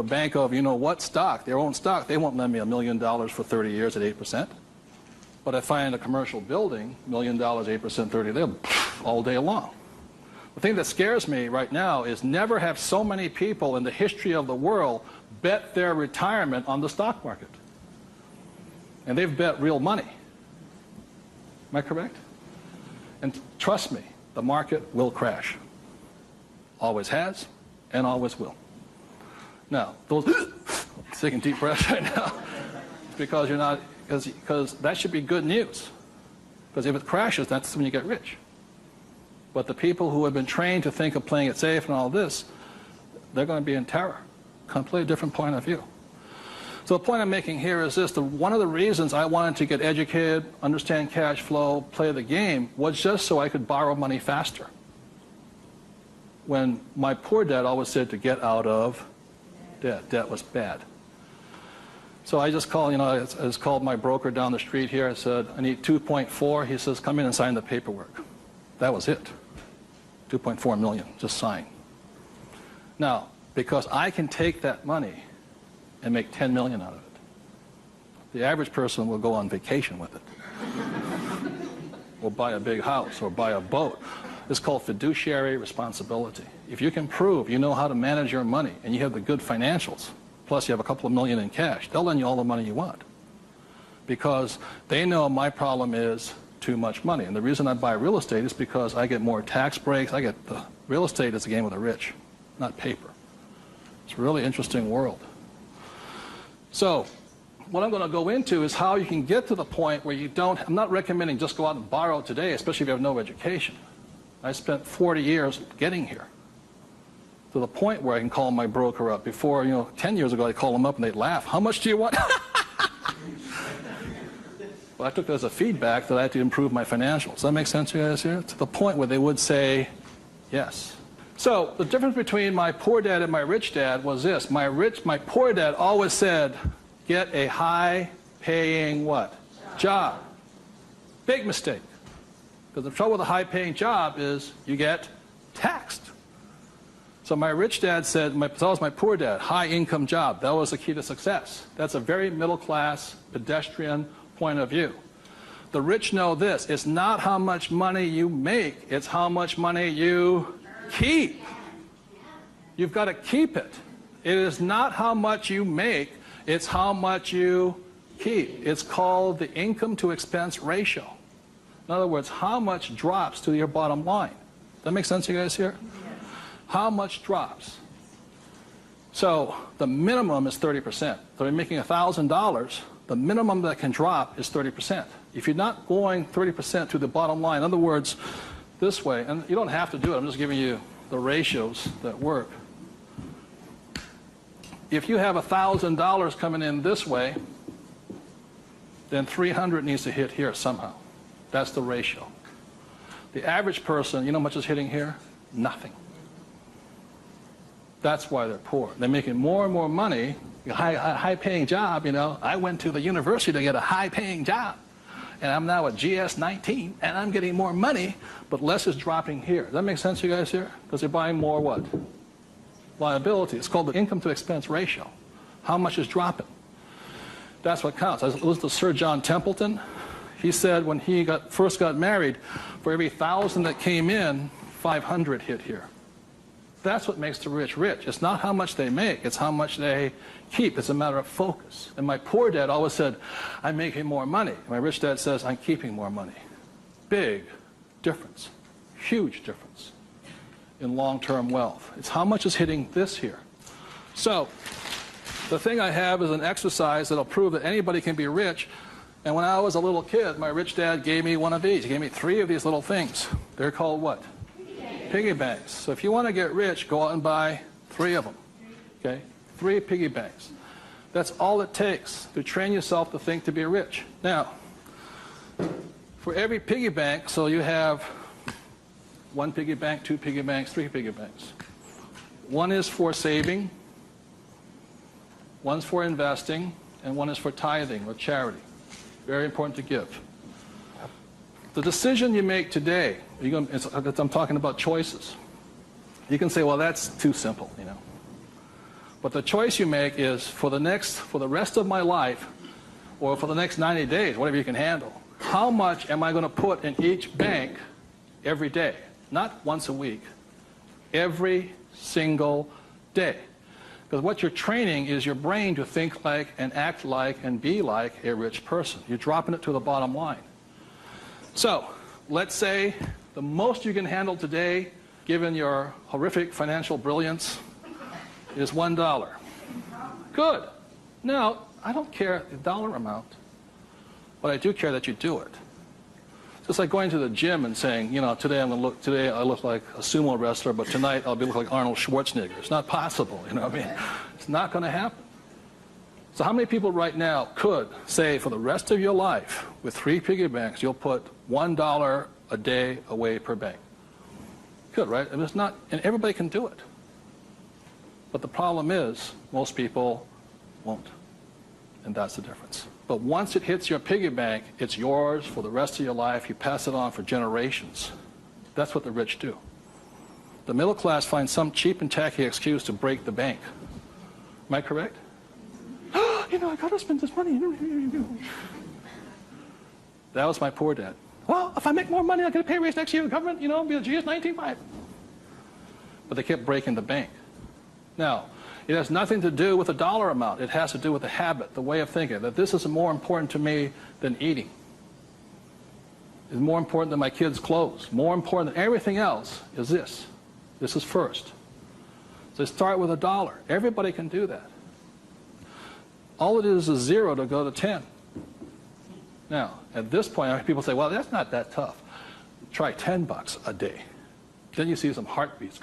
bank of what stock, their own stock, they won't lend me $1 million for 30 years at 8%. But if I find a commercial building, $1 million, 8%, 30, they'll all day long. The thing that scares me right now is never have so many people in the history of the world bet their retirement on the stock market. And they've bet real money. Am I correct? And trust me, the market will crash. Always has and always will. Now, those taking deep breaths right now, it's because you're not, because that should be good news. Because if it crashes, that's when you get rich. But the people who have been trained to think of playing it safe and all this, they're going to be in terror. Completely different point of view. So the point I'm making here is this: one of the reasons I wanted to get educated, understand cash flow, play the game, was just so I could borrow money faster. When my poor dad always said to get out of debt. Debt was bad. So I just called, I just called my broker down the street here. I said, I need 2.4. He says, come in and sign the paperwork. That was it. 2.4 million, just sign. Now, because I can take that money and make 10 million out of it, the average person will go on vacation with it. Or buy a big house or buy a boat. It's called fiduciary responsibility. If you can prove you know how to manage your money and you have the good financials, plus you have a couple of million in cash, they'll lend you all the money you want. Because they know my problem is too much money. And the reason I buy real estate is because I get more tax breaks. Real estate is a game of the rich, not paper. It's a really interesting world. So what I'm going to go into is how you can get to the point where you don't, I'm not recommending just go out and borrow today, especially if you have no education. I spent 40 years getting here to the point where I can call my broker up. Before, 10 years ago, I'd call them up and they'd laugh. How much do you want? Well, I took that as a feedback that I had to improve my financials. Does that make sense to you guys here? To the point where they would say yes. So the difference between my poor dad and my rich dad was this. My poor dad always said, get a high-paying what? Job. Big mistake. Because the trouble with a high-paying job is you get taxed. So my rich dad said, so was my poor dad, high-income job. That was the key to success. That's a very middle-class, pedestrian point of view. The rich know this. It's not how much money you make. It's how much money you keep. You've got to keep it. It is not how much you make. It's how much you keep. It's called the income-to-expense ratio. In other words, how much drops to your bottom line. Does that make sense to you guys here? How much drops? So the minimum is 30%. So if you're making $1,000, the minimum that can drop is 30%. If you're not going 30% to the bottom line, in other words, this way, and you don't have to do it, I'm just giving you the ratios that work. If you have $1,000 coming in this way, then 300 needs to hit here somehow. That's the ratio. The average person, you know how much is hitting here? Nothing. That's why they're poor. They're making more and more money, a high-paying job, you know. I went to the university to get a high-paying job, and I'm now a GS-19, and I'm getting more money, but less is dropping here. Does that make sense to you guys here? Because they're buying more what? Liability. It's called the income-to-expense ratio. How much is dropping? That's what counts. I listened to Sir John Templeton. He said when he first got married, for every 1,000 that came in, 500 hit here. That's what makes the rich rich. It's not how much they make, it's how much they keep. It's a matter of focus. And my poor dad always said, I'm making more money. My rich dad says, I'm keeping more money. Big difference, huge difference in long-term wealth. It's how much is hitting this here. So the thing I have is an exercise that'll prove that anybody can be rich. And when I was a little kid, my rich dad gave me one of these. He gave me 3 of these little things. They're called what? Piggy banks. So if you want to get rich, go out and buy 3 of them. Okay? 3 piggy banks. That's all it takes to train yourself to think to be rich. Now, for every piggy bank, so you have 1 piggy bank, 2 piggy banks, 3 piggy banks. 1 is for saving, 1's for investing, and 1 is for tithing or charity. Very important to give. The decision you make today, I'm talking about choices. You can say, well, that's too simple, you know. But the choice you make is for the rest of my life, or for the next 90 days, whatever you can handle, how much am I going to put in each bank every day? Not once a week, every single day. Because what you're training is your brain to think like and act like and be like a rich person. You're dropping it to the bottom line. So, let's say the most you can handle today, given your horrific financial brilliance, is $1. Good. Now, I don't care the dollar amount, but I do care that you do it. It's like going to the gym and saying, you know, today I look like a sumo wrestler, but tonight I'll look like Arnold Schwarzenegger. It's not possible, you know what I mean? It's not going to happen. So how many people right now could say for the rest of your life, with 3 piggy banks, you'll put $1 a day away per bank? Good, right? And it's not, and everybody can do it. But the problem is, most people won't. And that's the difference. But once it hits your piggy bank, it's yours for the rest of your life. You pass it on for generations. That's what the rich do. The middle class finds some cheap and tacky excuse to break the bank. Am I correct? You know, I got to spend this money. That was my poor dad. Well, if I make more money, I'll get a pay raise next year. The government, you know, be a GS-19. But they kept breaking the bank. Now, it has nothing to do with the dollar amount. It has to do with the habit, the way of thinking, that this is more important to me than eating. It's more important than my kids' clothes. More important than everything else is this. This is first. So start with $1. Everybody can do that. All it is 0 to go to 10. Now, at this point, people say, well, that's not that tough. Try $10 a day. Then you see some heartbeats.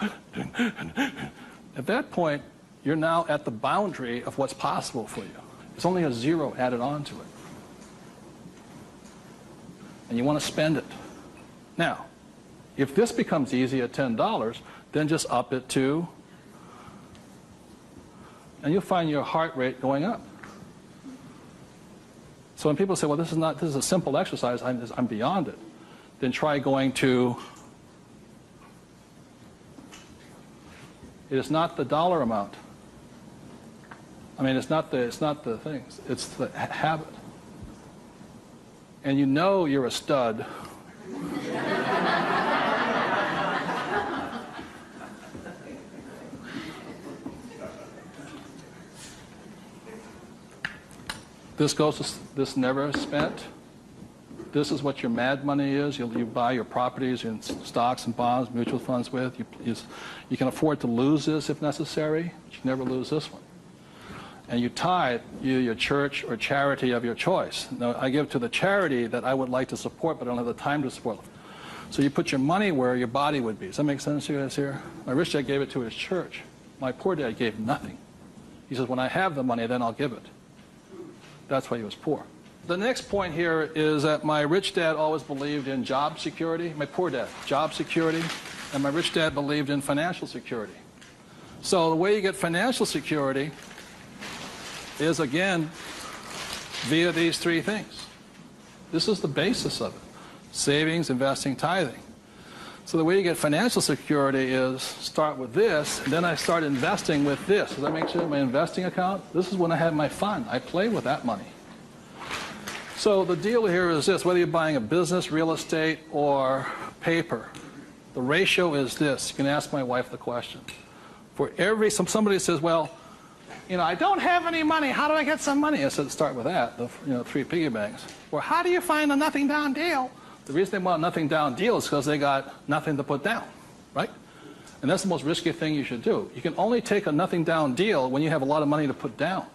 At that point, you're now at the boundary of what's possible for you. There's only a 0 added on to it. And you want to spend it. Now, if this becomes easy at $10, then just up it to, and you'll find your heart rate going up. So when people say, well, this is a simple exercise, I'm beyond it, then try going to, it is not the dollar amount. I mean, it's not the things, it's the habit. And you know you're a stud. This never spent. This is what your mad money is. You buy your properties and stocks and bonds, mutual funds with. You can afford to lose this if necessary, but you never lose this one. And you tithe your church or charity of your choice. Now, I give to the charity that I would like to support, but I don't have the time to support. So you put your money where your body would be. Does that make sense to you guys here? My rich dad gave it to his church. My poor dad gave nothing. He says, when I have the money, then I'll give it. That's why he was poor. The next point here is that my rich dad always believed in job security. My poor dad, job security. And my rich dad believed in financial security. So the way you get financial security is, again, via these three things. This is the basis of it. Savings, investing, tithing. So the way you get financial security is start with this, and then I start investing with this. Does that make sense? My investing account, this is when I have my fun. I play with that money. So the deal here is this, whether you're buying a business, real estate, or paper, the ratio is this. You can ask my wife the question. For every, somebody says, well, you know, I don't have any money. How do I get some money? I said, start with that, the three piggy banks. Or how do you find a nothing down deal? The reason they want nothing down deal is because they got nothing to put down, right? And that's the most risky thing you should do. You can only take a nothing down deal when you have a lot of money to put down,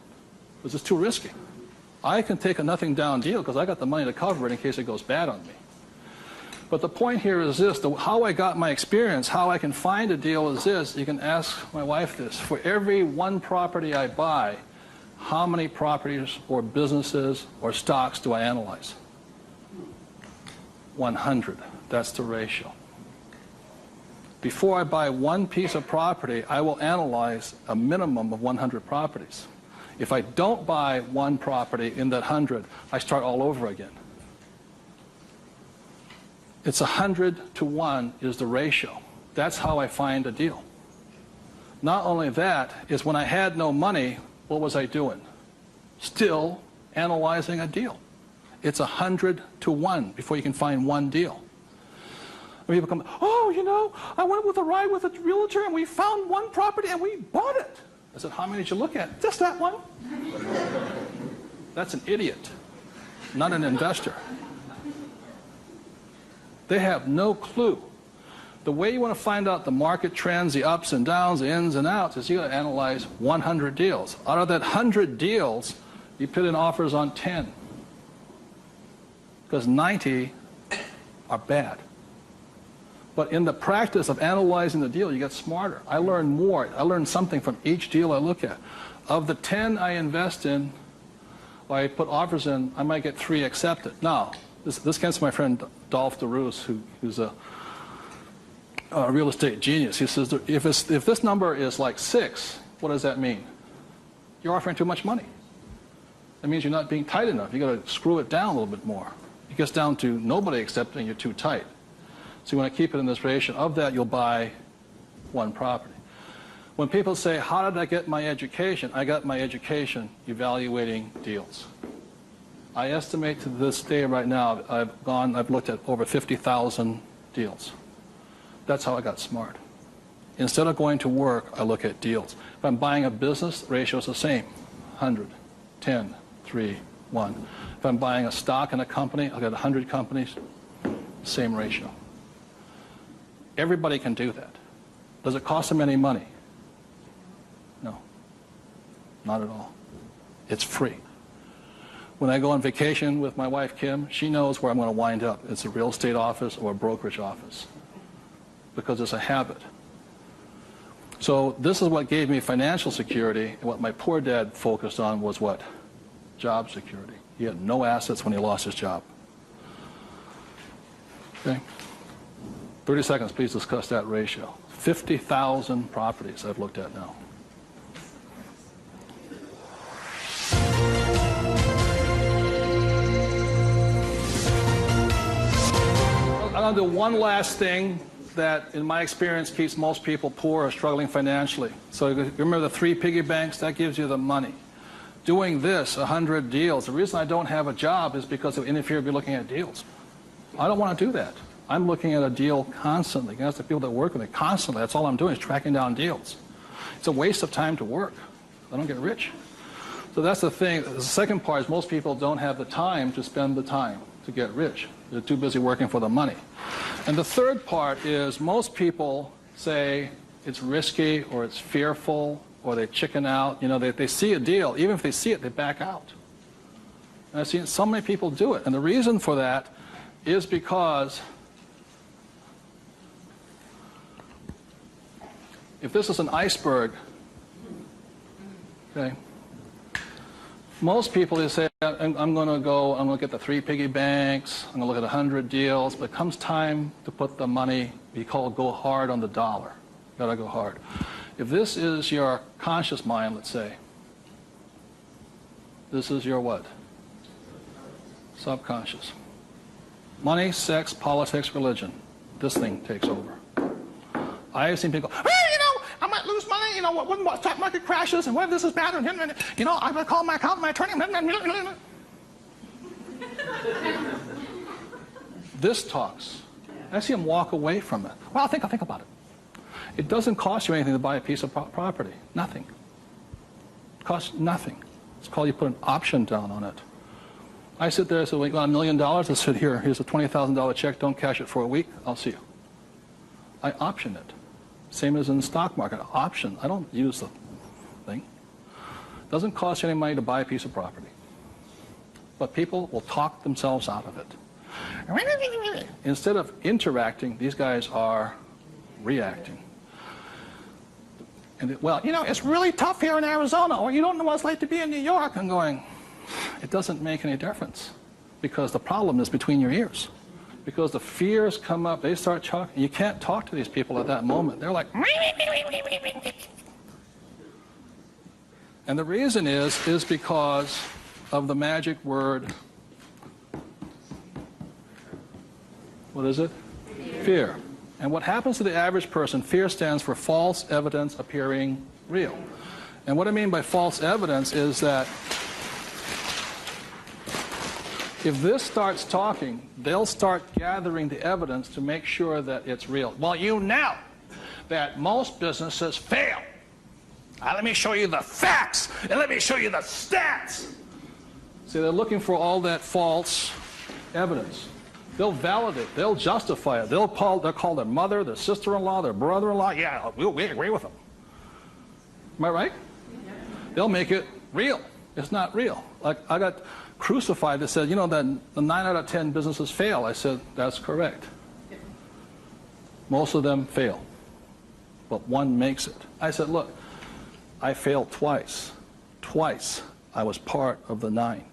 because it's too risky. I can take a nothing down deal because I got the money to cover it in case it goes bad on me. But the point here is this, how I got my experience, how I can find a deal is this. You can ask my wife this. For every one property I buy, how many properties or businesses or stocks do I analyze? 100. That's the ratio. Before I buy one piece of property, I will analyze a minimum of 100 properties. If I don't buy one property in that 100, I start all over again. It's 100 to 1 is the ratio. That's how I find a deal. Not only that, is when I had no money, what was I doing? Still analyzing a deal. It's 100 to 1 before you can find one deal. And people come, oh, you know, I went with a ride with a realtor and we found one property and we bought it. I said, how many did you look at? Just that one. That's an idiot, not an investor. They have no clue. The way you want to find out the market trends, the ups and downs, the ins and outs, is you got to analyze 100 deals. Out of that 100 deals, you put in offers on 10. Because 90 are bad. But in the practice of analyzing the deal, you get smarter. I learn more. I learn something from each deal I look at. Of the 10 I invest in, or I put offers in, I might get 3 accepted. Now, this comes from my friend Dolph DeRoos, who's a real estate genius. He says, if this number is like 6, what does that mean? You're offering too much money. That means you're not being tight enough. You've got to screw it down a little bit more. It gets down to nobody accepting you're too tight. So you want to keep it in this ratio. Of that, you'll buy one property. When people say, how did I get my education? I got my education evaluating deals. I estimate to this day right now, I've looked at over 50,000 deals. That's how I got smart. Instead of going to work, I look at deals. If I'm buying a business, the ratio is the same. 100, 10, 3, 1. If I'm buying a stock in a company, I've got 100 companies, same ratio. Everybody can do that. Does it cost them any money? No, not at all. It's free. When I go on vacation with my wife, Kim, she knows where I'm going to wind up. It's a real estate office or a brokerage office because it's a habit. So this is what gave me financial security, and what my poor dad focused on was what? Job security. He had no assets when he lost his job. Okay? 30 seconds, please discuss that ratio. 50,000 properties I've looked at now. I'm going to do one last thing that, in my experience, keeps most people poor or struggling financially. So you remember the 3 piggy banks? That gives you the money. Doing this, 100 deals. The reason I don't have a job is because it would interfere with me looking at deals. I don't want to do that. I'm looking at a deal constantly. That's the people that work with me constantly. That's all I'm doing is tracking down deals. It's a waste of time to work. I don't get rich. So that's the thing. The second part is most people don't have the time to spend the time to get rich. They're too busy working for the money. And the third part is most people say it's risky or it's fearful or they chicken out. You know, they see a deal. Even if they see it, they back out. And I've seen so many people do it. And the reason for that is because if this is an iceberg, okay, most people, they say, I'm going to get the 3 piggy banks, I'm going to look at 100 deals, but it comes time to put the money, we call go hard on the dollar. Got to go hard. If this is your conscious mind, let's say, this is your what? Subconscious. Money, sex, politics, religion. This thing takes over. I have seen people go, hey, I might lose money, when the stock market crashes, and what if this is bad, and I'm going to call my accountant, my attorney. This talks. I see him walk away from it. Well, I'll think about it. It doesn't cost you anything to buy a piece of property. Nothing. It costs nothing. It's called you put an option down on it. I sit there and say, well, you got $1 million? I said, here's a $20,000 check. Don't cash it for a week. I'll see you. I option it. Same as in the stock market. Option. I don't use the thing. It doesn't cost you any money to buy a piece of property. But people will talk themselves out of it. Instead of interacting, these guys are reacting. And it's really tough here in Arizona, or you don't know what it's like to be in New York. I'm going, it doesn't make any difference, because the problem is between your ears. Because the fears come up, they start talking. You can't talk to these people at that moment. They're like, and the reason is because of the magic word. What is it? Fear. And what happens to the average person, fear stands for false evidence appearing real. And what I mean by false evidence is that if this starts talking, they'll start gathering the evidence to make sure that it's real. Well, you know that most businesses fail. Let me show you the facts, and let me show you the stats. See, they're looking for all that false evidence. They'll validate, they'll justify it. They'll call their mother, their sister-in-law, their brother-in-law. Yeah, we agree with them. Am I right? Yeah. They'll make it real. It's not real. Like, I got crucified that said, that the 9 out of 10 businesses fail. I said, that's correct. Most of them fail, but one makes it. I said, look, I failed twice. Twice I was part of the 9,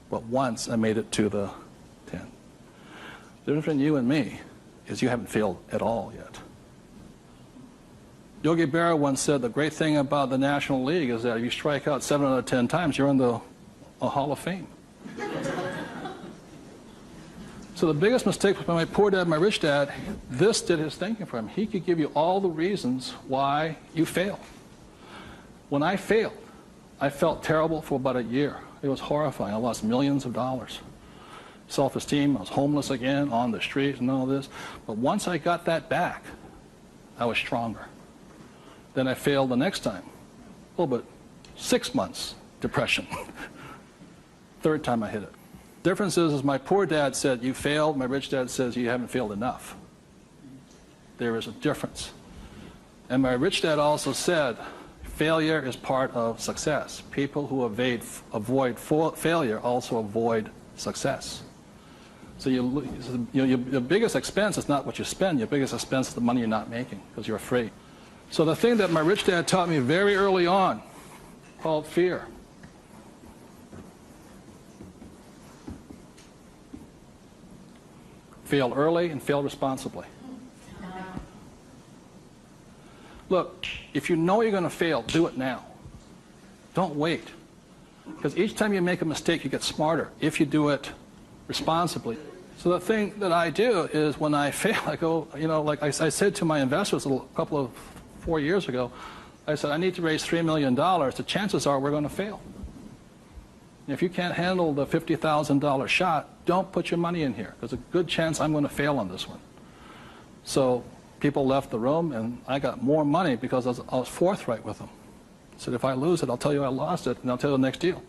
but once I made it to the 10. The difference between you and me is you haven't failed at all yet. Yogi Berra once said the great thing about the National League is that if you strike out 7 out of 10 times, you're in the Hall of Fame. So the biggest mistake was my poor dad, my rich dad, this did his thinking for him. He could give you all the reasons why you fail. When I failed, I felt terrible for about a year. It was horrifying. I lost millions of dollars. Self-esteem, I was homeless again, on the street and all this. But once I got that back, I was stronger. Then I failed the next time. Oh, but 6 months, depression. Third time I hit it. Difference is my poor dad said, you failed. My rich dad says, you haven't failed enough. There is a difference. And my rich dad also said, failure is part of success. People who avoid failure also avoid success. So your biggest expense is not what you spend. Your biggest expense is the money you're not making because you're afraid. So the thing that my rich dad taught me very early on, called fear. Fail early and fail responsibly. Look, if you know you're going to fail, do it now. Don't wait. Because each time you make a mistake, you get smarter if you do it responsibly. So the thing that I do is when I fail, I go, like I said to my investors a couple of 4 years ago, I said, I need to raise $3 million. The chances are we're going to fail. And if you can't handle the $50,000 shot, don't put your money in here. There's a good chance I'm going to fail on this one. So people left the room, and I got more money because I was forthright with them. I said, if I lose it, I'll tell you I lost it, and I'll tell you the next deal.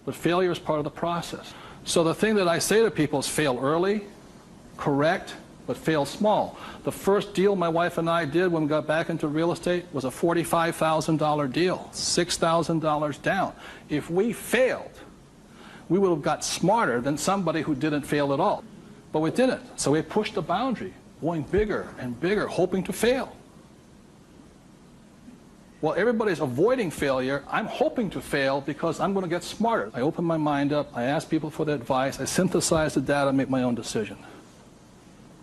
But failure is part of the process. So the thing that I say to people is fail early, correct, but fail small. The first deal my wife and I did when we got back into real estate was a $45,000 deal, $6,000 down. If we failed, we would have got smarter than somebody who didn't fail at all. But we didn't. So we pushed the boundary, going bigger and bigger, hoping to fail. Well, everybody's avoiding failure. I'm hoping to fail because I'm going to get smarter. I open my mind up. I ask people for their advice. I synthesize the data and make my own decision.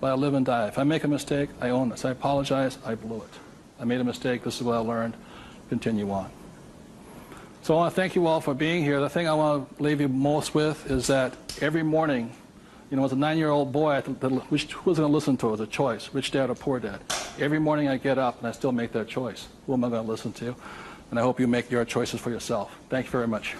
But I live and die. If I make a mistake, I own it. So I apologize. I blew it. I made a mistake. This is what I learned. Continue on. So I want to thank you all for being here. The thing I want to leave you most with is that every morning, you know, as a 9-year-old boy, who was going to listen to? It was a choice, rich dad or poor dad. Every morning I get up and I still make that choice. Who am I going to listen to? And I hope you make your choices for yourself. Thank you very much.